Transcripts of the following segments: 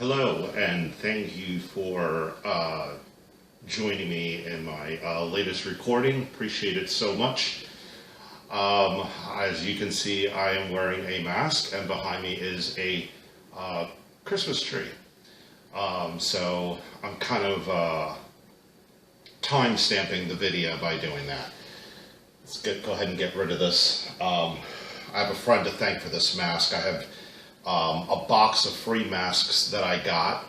Hello, and thank you for joining me in my latest recording. Appreciate it so much. As you can see, I am wearing a mask, and behind me is a Christmas tree. So I'm kind of time stamping the video by doing that. Go ahead and get rid of this. I have a friend to thank for this mask. I have a box of free masks that I got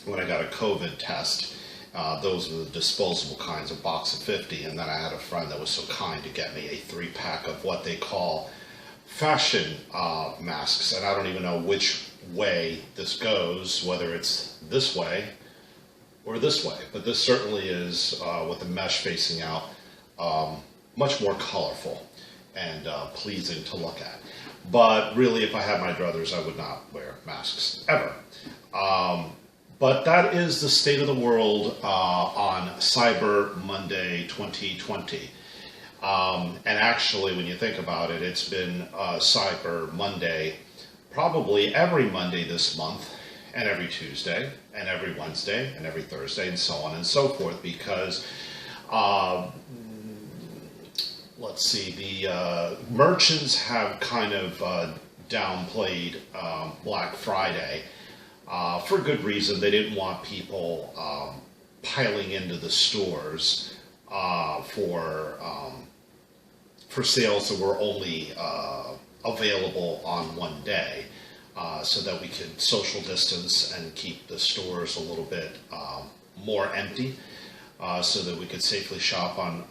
when I got a COVID test. Those were the disposable kinds, a box of 50, and then I had a friend that was so kind to get me a 3-pack of what they call fashion masks, and I don't even know which way this goes, whether it's this way or this way, but this certainly is, with the mesh facing out, much more colorful and pleasing to look at. But really, if I had my druthers, I would not wear masks ever. But that is the state of the world on Cyber Monday 2020. And actually, when you think about it, it's been Cyber Monday probably every Monday this month, and every Tuesday, and every Wednesday, and every Thursday, and so on and so forth, because let's see, the merchants have kind of downplayed Black Friday for good reason. They didn't want people piling into the stores for sales that were only available on one day, so that we could social distance and keep the stores a little bit more empty. So that we could safely shop on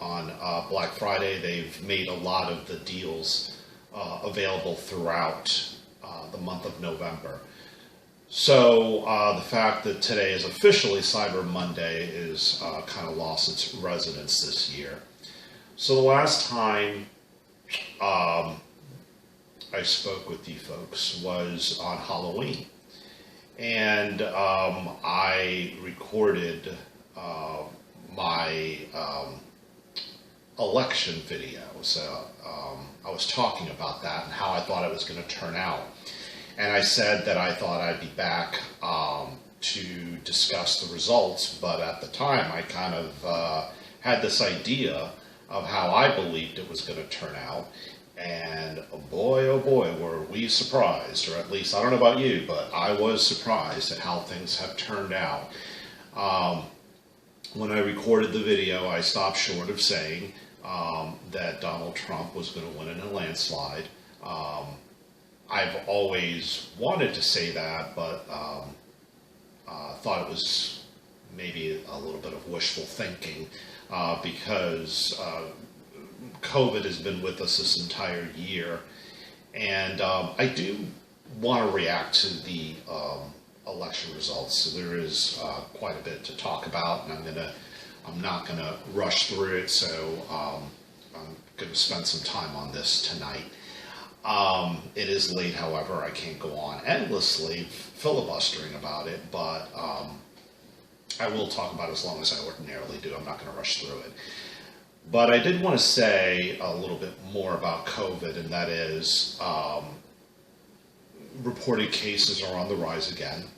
Black Friday. They've made a lot of the deals available throughout the month of November. So the fact that today is officially Cyber Monday is kind of lost its resonance this year. So the last time I spoke with you folks was on Halloween, and I recorded my election video. So I was talking about that and how I thought it was going to turn out. And I said that I thought I'd be back to discuss the results, but at the time I kind of had this idea of how I believed it was going to turn out. And oh boy, were we surprised, or at least I don't know about you, but I was surprised at how things have turned out. When I recorded the video, I stopped short of saying that Donald Trump was going to win in a landslide. I've always wanted to say that, but thought it was maybe a little bit of wishful thinking because COVID has been with us this entire year. And I do want to react to the election results. So there is quite a bit to talk about, and I'm not gonna rush through it. So I'm gonna spend some time on this tonight. It is late, however. I can't go on endlessly filibustering about it, but I will talk about it as long as I ordinarily do. I'm not gonna rush through it. But I did want to say a little bit more about COVID, and that is reported cases are on the rise again.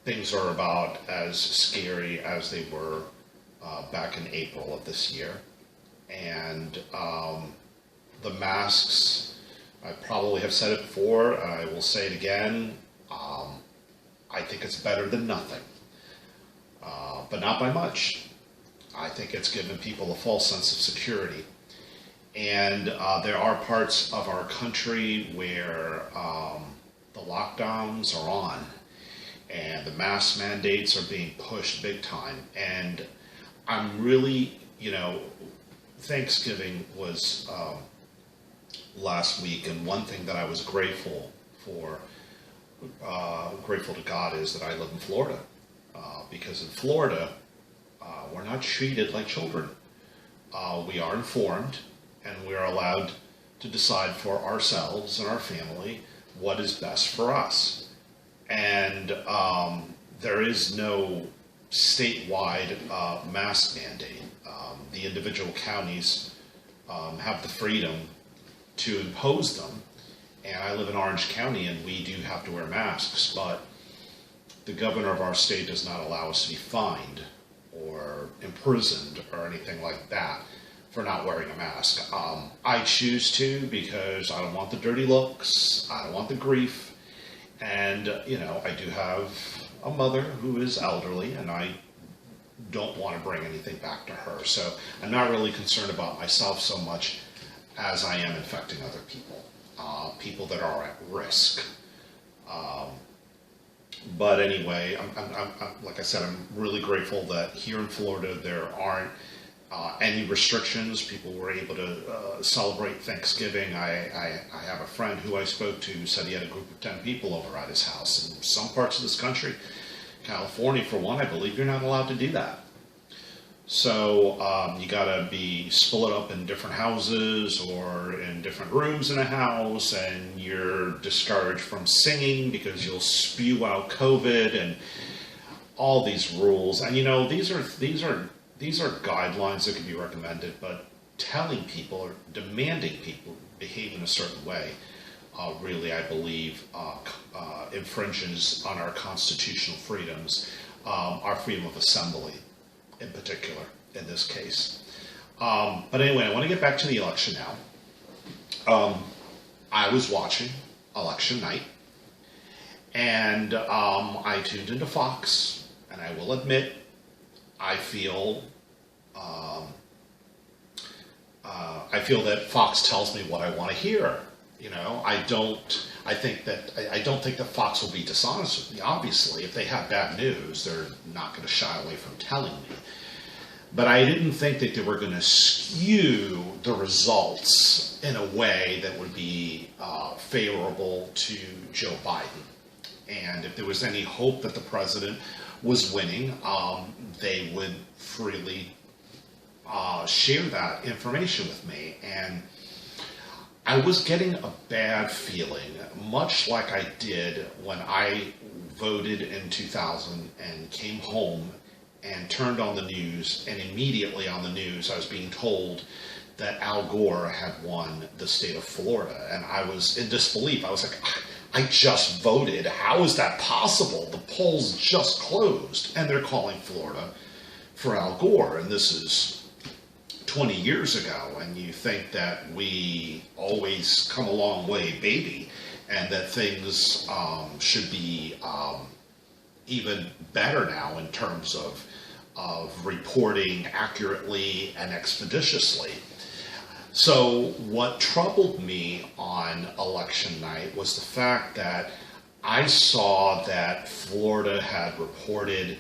Things are about as scary as they were back in April of this year. And the masks, I probably have said it before, and I will say it again, I think it's better than nothing, but not by much. I think it's given people a false sense of security. And there are parts of our country where the lockdowns are on and the mask mandates are being pushed big time. And I'm really, Thanksgiving was last week, and one thing that I was grateful to God, is that I live in Florida. Because in Florida, we're not treated like children. We are informed, and we are allowed to decide for ourselves and our family what is best for us. And there is no statewide mask mandate. The individual counties have the freedom to impose them, and I live in Orange County, and we do have to wear masks, but the governor of our state does not allow us to be fined or imprisoned or anything like that for not wearing a mask. I choose to because I don't want the dirty looks, I don't want the grief, and I do have a mother who is elderly, and I don't want to bring anything back to her. So I'm not really concerned about myself so much as I am infecting other people, people that are at risk. But anyway, I'm, like I said, I'm really grateful that here in Florida there aren't any restrictions. People were able to celebrate Thanksgiving. I have a friend who I spoke to who said he had a group of 10 people over at his house. In some parts of this country, California for one, I believe you're not allowed to do that. So you got to be split up in different houses or in different rooms in a house, and you're discouraged from singing because you'll spew out COVID and all these rules. And these are guidelines that can be recommended, but telling people or demanding people behave in a certain way really, I believe, infringes on our constitutional freedoms, our freedom of assembly in particular, in this case. But anyway, I want to get back to the election now. I was watching election night, and I tuned into Fox, and I will admit, I feel that Fox tells me what I want to hear. I don't think that Fox will be dishonest with me. Obviously, if they have bad news, they're not going to shy away from telling me. But I didn't think that they were going to skew the results in a way that would be favorable to Joe Biden. And if there was any hope that the president was winning, they would freely share that information with me. And I was getting a bad feeling, much like I did when I voted in 2000 and came home and turned on the news, and immediately on the news I was being told that Al Gore had won the state of Florida. And I was in disbelief. I was like, I just voted. How is that possible? The polls just closed, and they're calling Florida for Al Gore. And this is 20 years ago, and you think that we always come a long way, baby, and that things should be even better now in terms of reporting accurately and expeditiously. So what troubled me on election night was the fact that I saw that Florida had reported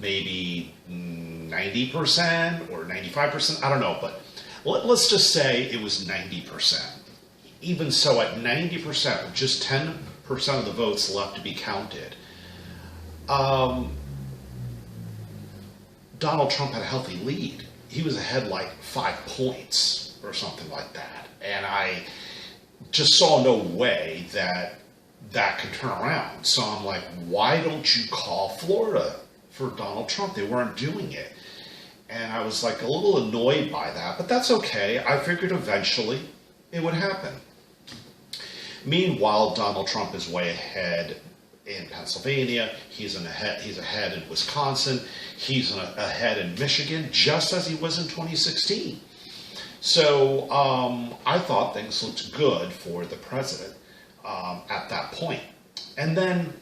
maybe 90% or 95%, I don't know, but let's just say it was 90%. Even so, at 90%, with just 10% of the votes left to be counted, Donald Trump had a healthy lead. He was ahead like 5 points or something like that. And I just saw no way that could turn around. So I'm like, why don't you call Florida for Donald Trump? They weren't doing it. And I was like a little annoyed by that, but that's okay. I figured eventually it would happen. Meanwhile, Donald Trump is way ahead in Pennsylvania. He's ahead in Wisconsin. He's ahead in Michigan, just as he was in 2016. So I thought things looked good for the president at that point. And then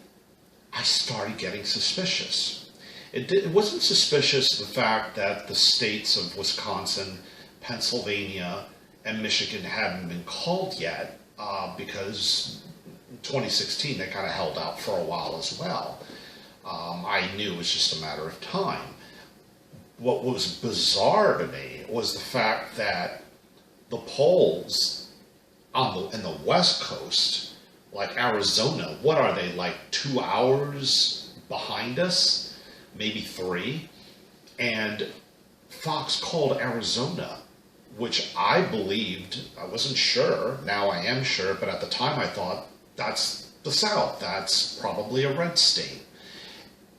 I started getting suspicious. It wasn't suspicious the fact that the states of Wisconsin, Pennsylvania, and Michigan hadn't been called yet, because in 2016 they kind of held out for a while as well. I knew it was just a matter of time. What was bizarre to me was the fact that the polls in the West Coast, like Arizona, what are they, like 2 hours behind us? Maybe 3, and Fox called Arizona, which I believed, I wasn't sure, now I am sure, but at the time I thought, that's the South, that's probably a red state.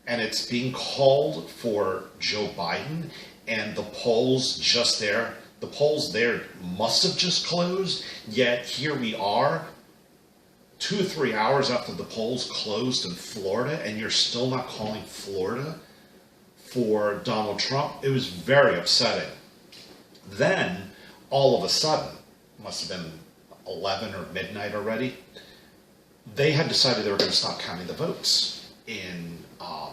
And it's being called for Joe Biden, and the polls there must have just closed, yet here we are, 2 or 3 hours after the polls closed in Florida, and you're still not calling Florida for Donald Trump. It was very upsetting. Then, all of a sudden, must have been 11 or midnight already, they had decided they were going to stop counting the votes in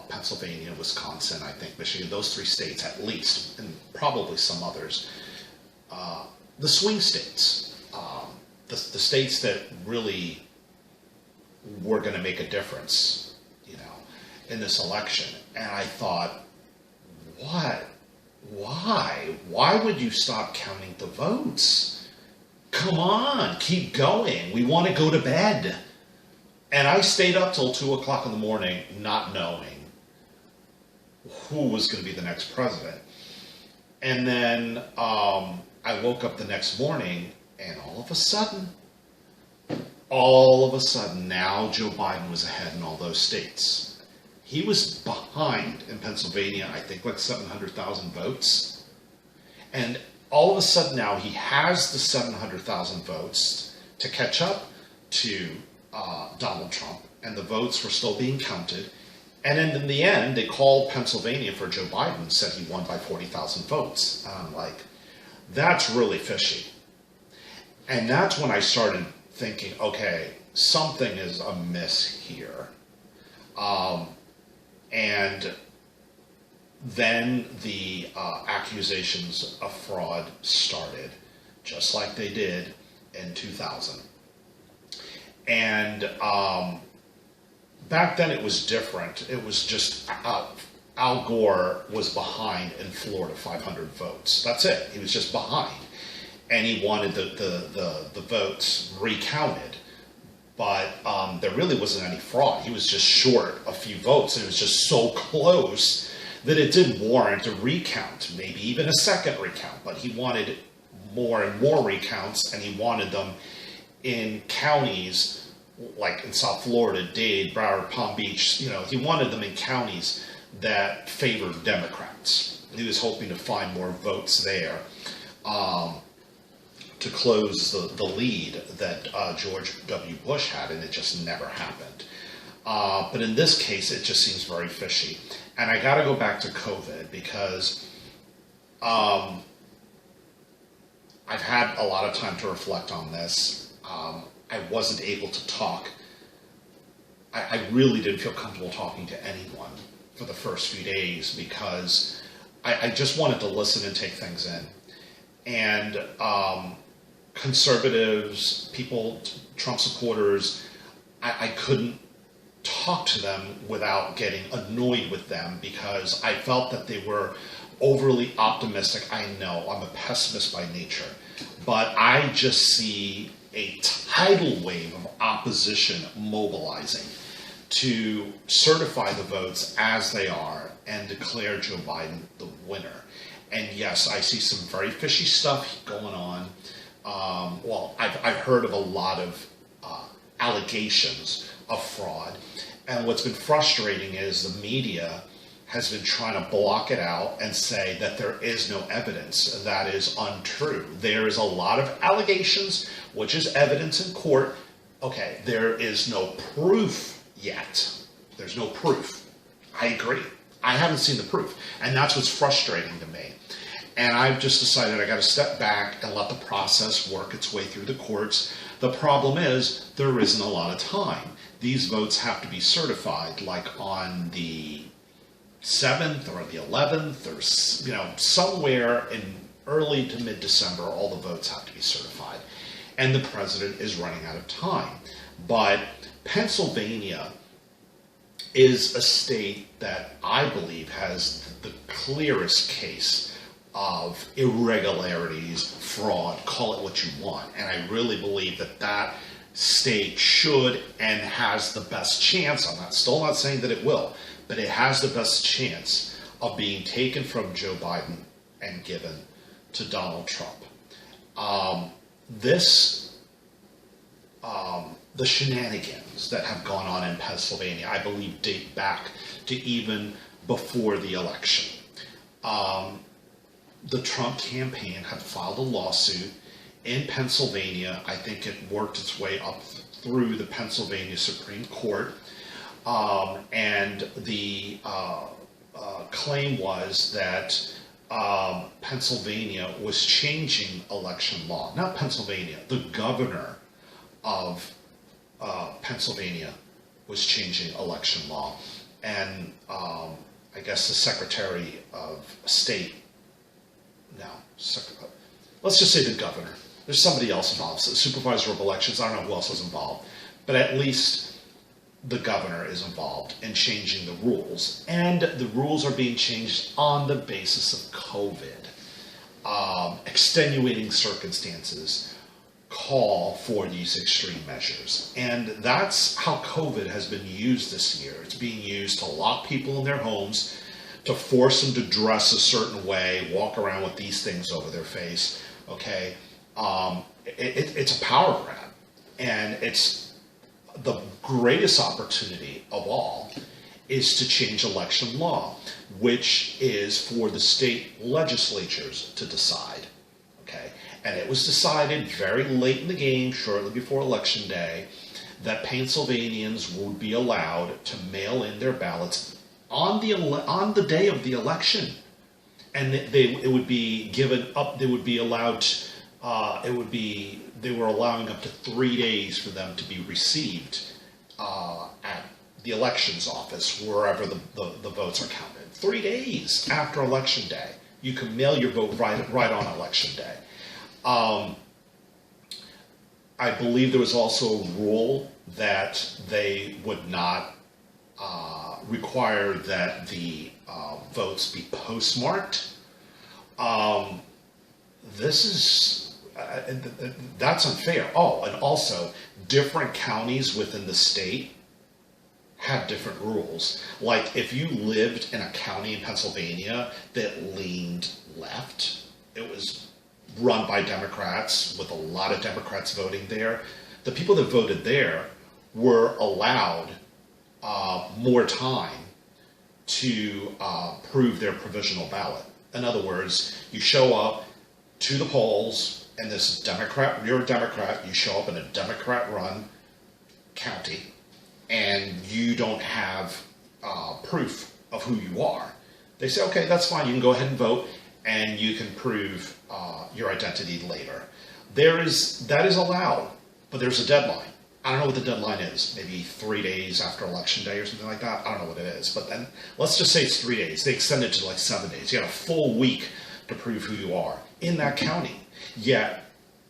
Pennsylvania, Wisconsin, I think Michigan, those 3 states at least, and probably some others. The swing states, the states that really were going to make a difference, in this election. And I thought, what? Why? Why would you stop counting the votes? Come on, keep going. We want to go to bed. And I stayed up till 2 o'clock in the morning, not knowing who was going to be the next president. And then I woke up the next morning, and all of a sudden, now Joe Biden was ahead in all those states. He was behind in Pennsylvania, I think like 700,000 votes. And all of a sudden now he has the 700,000 votes to catch up to Donald Trump, and the votes were still being counted. And then in the end, they called Pennsylvania for Joe Biden, said he won by 40,000 votes. And I'm like, that's really fishy. And that's when I started thinking, okay, something is amiss here. And then the accusations of fraud started, just like they did in 2000. And back then it was different. It was just Al Gore was behind in Florida, 500 votes. That's it. He was just behind. And he wanted the votes recounted. But there really wasn't any fraud. He was just short a few votes, and it was just so close that it didn't warrant a recount, maybe even a second recount. But he wanted more and more recounts, and he wanted them in counties like in South Florida, Dade, Broward, Palm Beach. He wanted them in counties that favored Democrats. He was hoping to find more votes there. To close the lead that George W. Bush had, and it just never happened. But in this case, it just seems very fishy. And I got to go back to COVID because I've had a lot of time to reflect on this. I wasn't able to talk. I really didn't feel comfortable talking to anyone for the first few days because I just wanted to listen and take things in. And conservatives, people, Trump supporters, I couldn't talk to them without getting annoyed with them because I felt that they were overly optimistic. I know, I'm a pessimist by nature, but I just see a tidal wave of opposition mobilizing to certify the votes as they are and declare Joe Biden the winner. And yes, I see some very fishy stuff going on. I've heard of a lot of allegations of fraud. And what's been frustrating is the media has been trying to block it out and say that there is no evidence. That is untrue. There is a lot of allegations, which is evidence in court. Okay, there is no proof yet. There's no proof. I agree. I haven't seen the proof. And that's what's frustrating to me. And I've just decided I got to step back and let the process work its way through the courts. The problem is there isn't a lot of time. These votes have to be certified like on the 7th or the 11th or, somewhere in early to mid-December, all the votes have to be certified. And the president is running out of time. But Pennsylvania is a state that I believe has the clearest case of irregularities, fraud, call it what you want. And I really believe that that state should and has the best chance. I'm still not saying that it will, but it has the best chance of being taken from Joe Biden and given to Donald Trump. The shenanigans that have gone on in Pennsylvania, I believe, date back to even before the election. The Trump campaign had filed a lawsuit in Pennsylvania. I think it worked its way up through the Pennsylvania Supreme Court, and the claim was that Pennsylvania was changing election law. Not Pennsylvania, the governor of Pennsylvania was changing election law. And I guess the Secretary of State, let's just say the governor. There's somebody else involved, so the supervisor of elections, I don't know who else is involved, but at least the governor is involved in changing the rules. And the rules are being changed on the basis of COVID. Extenuating circumstances call for these extreme measures. And that's how COVID has been used this year. It's being used to lock people in their homes, to force them to dress a certain way, walk around with these things over their face, okay? It's a power grab, and it's the greatest opportunity of all is to change election law, which is for the state legislatures to decide, okay? And it was decided very late in the game, shortly before Election Day, that Pennsylvanians would be allowed to mail in their ballots on the day of the election, and it would be given up. They would be allowed. They were allowing up to 3 days for them to be received at the elections office, wherever the votes are counted. 3 days after Election Day, you can mail your vote right on Election Day. I believe there was also a rule that they would not require that the votes be postmarked. That's unfair. Oh, and also different counties within the state have different rules. Like if you lived in a county in Pennsylvania that leaned left, it was run by Democrats with a lot of Democrats voting there. The people that voted there were allowed more time to prove their provisional ballot. In other words, you show up to the polls, and this Democrat, you're a Democrat, you show up in a Democrat-run county, and you don't have proof of who you are. They say, okay, that's fine, you can go ahead and vote, and you can prove your identity later. That is allowed, but there's a deadline. I don't know what the deadline is, maybe 3 days after Election Day or something like that. I don't know what it is, but then let's just say it's 3 days. They extend it to like 7 days. You got a full week to prove who you are in that county. Yet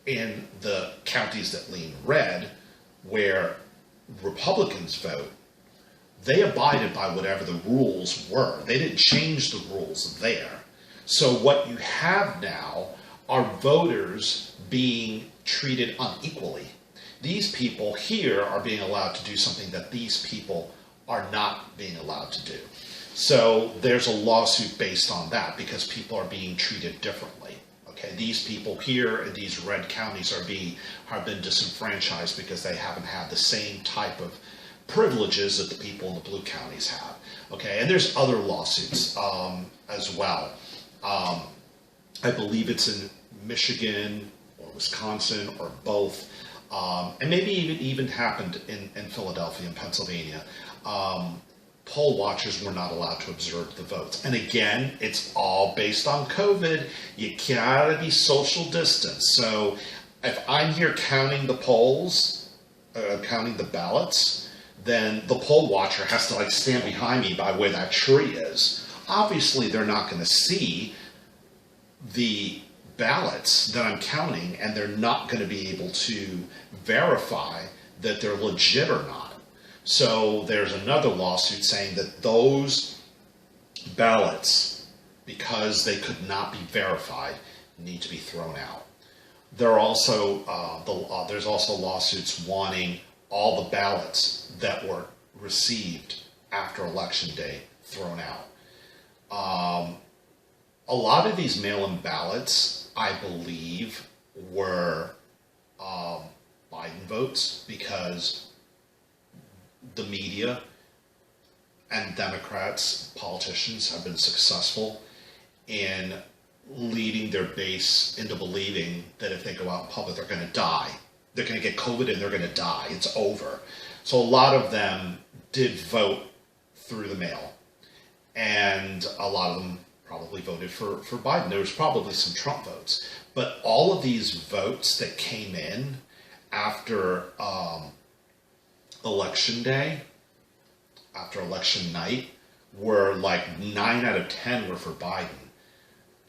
in the counties that lean red, where Republicans vote, they abided by whatever the rules were. They didn't change the rules there. So what you have now are voters being treated unequally. These people here are being allowed to do something that these people are not being allowed to do. So there's a lawsuit based on that because people are being treated differently. Okay, these people here in these red counties have been disenfranchised because they haven't had the same type of privileges that the people in the blue counties have. Okay, and there's other lawsuits as well. I believe it's in Michigan or Wisconsin or both. And maybe even happened in Philadelphia and Pennsylvania. Poll watchers were not allowed to observe the votes. And again, it's all based on COVID. You gotta be social distance. So if I'm here counting the polls, counting the ballots, then the poll watcher has to like stand behind me by where that tree is. Obviously, they're not gonna see the ballots that I'm counting, and they're not going to be able to verify that they're legit or not. So there's another lawsuit saying that those ballots, because they could not be verified, need to be thrown out. There's also lawsuits wanting all the ballots that were received after Election Day thrown out. A lot of these mail-in ballots, I believe, were Biden votes because the media and Democrats, politicians, have been successful in leading their base into believing that if they go out in public, they're going to die. they're going to get COVID and they're going to die. It's over. So a lot of them did vote through the mail, and a lot of them probably voted for Biden. There was probably some Trump votes, but all of these votes that came in after election day, after election night, were like 9 out of 10 were for Biden.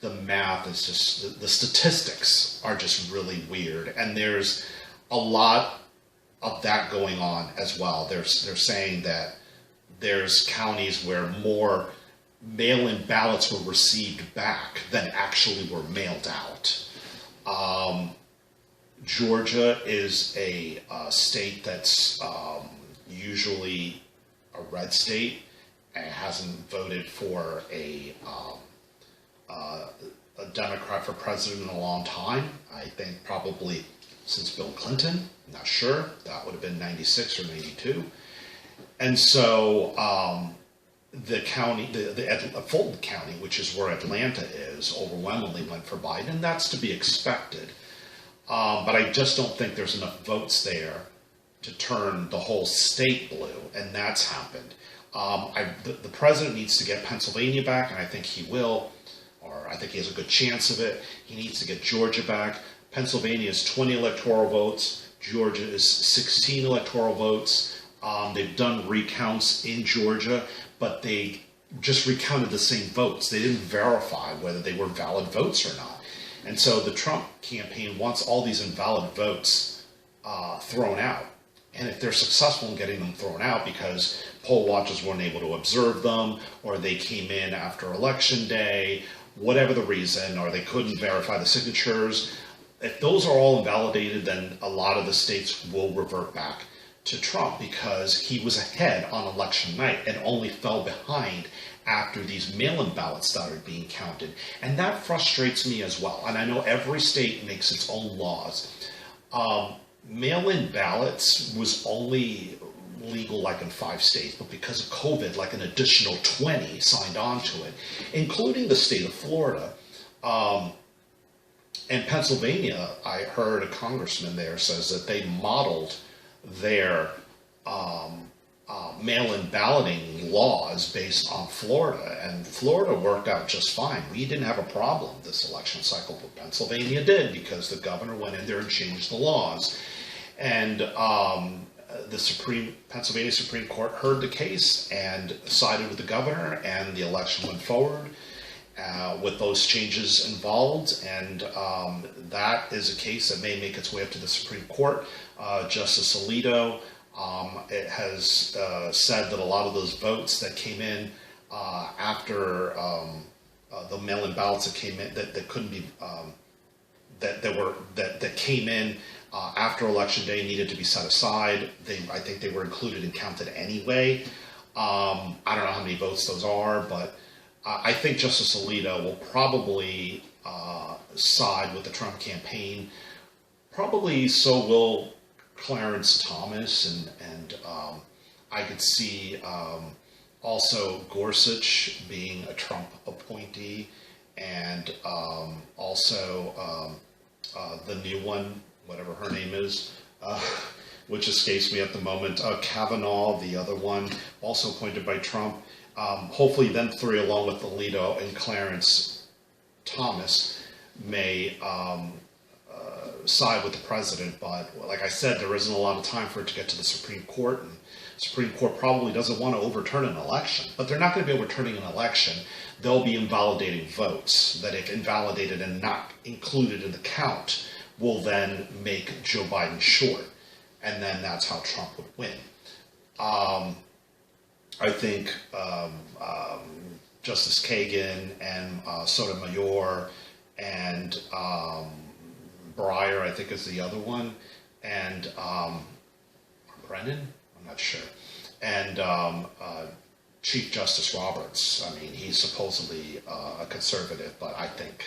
The math is just, the statistics are just really weird. And there's a lot of that going on as well. They're saying that there's counties where more mail-in ballots were received back than actually were mailed out. Georgia is a state that's usually a red state and hasn't voted for a Democrat for president in a long time. I think probably since Bill Clinton. I'm not sure. That would have been 96 or 92. And so the county, Fulton County, which is where Atlanta is, overwhelmingly went for Biden, and that's to be expected. But I just don't think there's enough votes there to turn the whole state blue, and that's happened. The president needs to get Pennsylvania back, and I think he will, or I think he has a good chance of it. He needs to get Georgia back. Pennsylvania is 20 electoral votes. Georgia is 16 electoral votes. They've done recounts in Georgia, but they just recounted the same votes. They didn't verify whether they were valid votes or not. And so the Trump campaign wants all these invalid votes thrown out. And if they're successful in getting them thrown out because poll watchers weren't able to observe them, or they came in after election day, whatever the reason, or they couldn't verify the signatures, if those are all invalidated, then a lot of the states will revert back to Trump because he was ahead on election night and only fell behind after these mail-in ballots started being counted. And that frustrates me as well. And I know every state makes its own laws. Mail-in ballots was only legal like in 5 states, but because of COVID, like an additional 20 signed on to it, including the state of Florida. And Pennsylvania, I heard a congressman there says that they modeled their mail-in balloting laws based on Florida, and Florida worked out just fine. We didn't have a problem this election cycle, but Pennsylvania did because the governor went in there and changed the laws. And the Pennsylvania Supreme Court heard the case and sided with the governor, and the election went forward with those changes involved. And that is a case that may make its way up to the Supreme Court. Justice Alito has said that a lot of those votes that came in after the mail-in ballots that came in that couldn't be that came in after election day needed to be set aside. I think they were included and counted anyway. I don't know how many votes those are, but I think Justice Alito will probably side with the Trump campaign. Probably so will Clarence Thomas, and I could see also Gorsuch being a Trump appointee, and also the new one, whatever her name is, which escapes me at the moment, Kavanaugh, the other one, also appointed by Trump. Hopefully them 3, along with Alito and Clarence Thomas, may side with the president. But like I said, there isn't a lot of time for it to get to the Supreme Court, and the Supreme Court probably doesn't want to overturn an election. But they're not going to be overturning an election. They'll be invalidating votes that, if invalidated and not included in the count, will then make Joe Biden short. And then that's how Trump would win. I think Justice Kagan and Sotomayor and Breyer, I think is the other one, and Brennan, I'm not sure, and Chief Justice Roberts. I mean, he's supposedly a conservative, but I think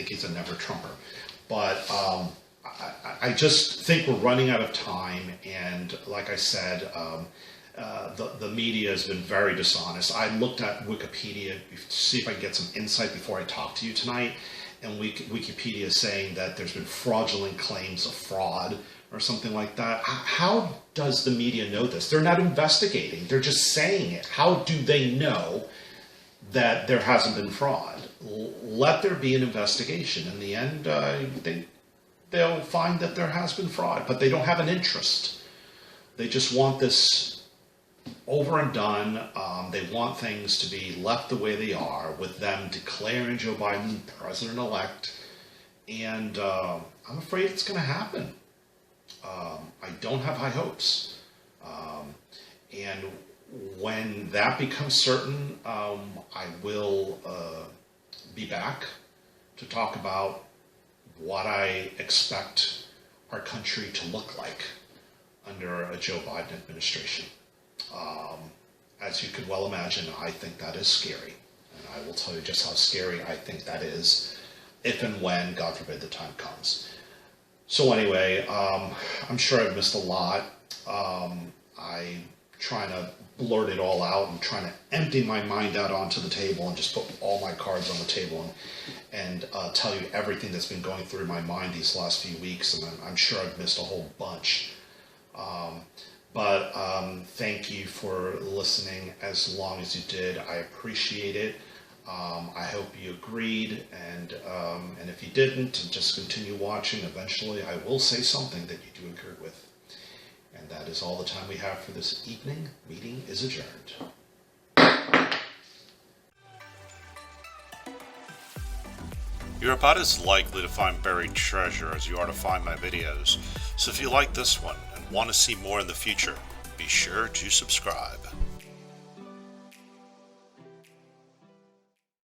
he's a never Trumper. But I just think we're running out of time, and like I said, the media has been very dishonest. I looked at Wikipedia to see if I can get some insight before I talk to you tonight, and Wikipedia is saying that there's been fraudulent claims of fraud or something like that. How does the media know this? They're not investigating. They're just saying it. How do they know that there hasn't been fraud? Let there be an investigation. In the end, they'll find that there has been fraud, but they don't have an interest. They just want this over and done. They want things to be left the way they are, with them declaring Joe Biden president-elect. And I'm afraid it's going to happen. I don't have high hopes. And when that becomes certain, I will be back to talk about what I expect our country to look like under a Joe Biden administration. As you could well imagine, I think that is scary. And I will tell you just how scary I think that is if and when, God forbid, the time comes. So anyway, I'm sure I've missed a lot. I'm trying to blurt it all out and trying to empty my mind out onto the table and just put all my cards on the table and tell you everything that's been going through my mind these last few weeks. And I'm sure I've missed a whole bunch. But thank you for listening as long as you did. I appreciate it. I hope you agreed, and if you didn't, just continue watching. Eventually, I will say something that you do agree with. And that is all the time we have for this evening. Meeting is adjourned. You're about as likely to find buried treasure as you are to find my videos. So if you like this one and want to see more in the future, be sure to subscribe.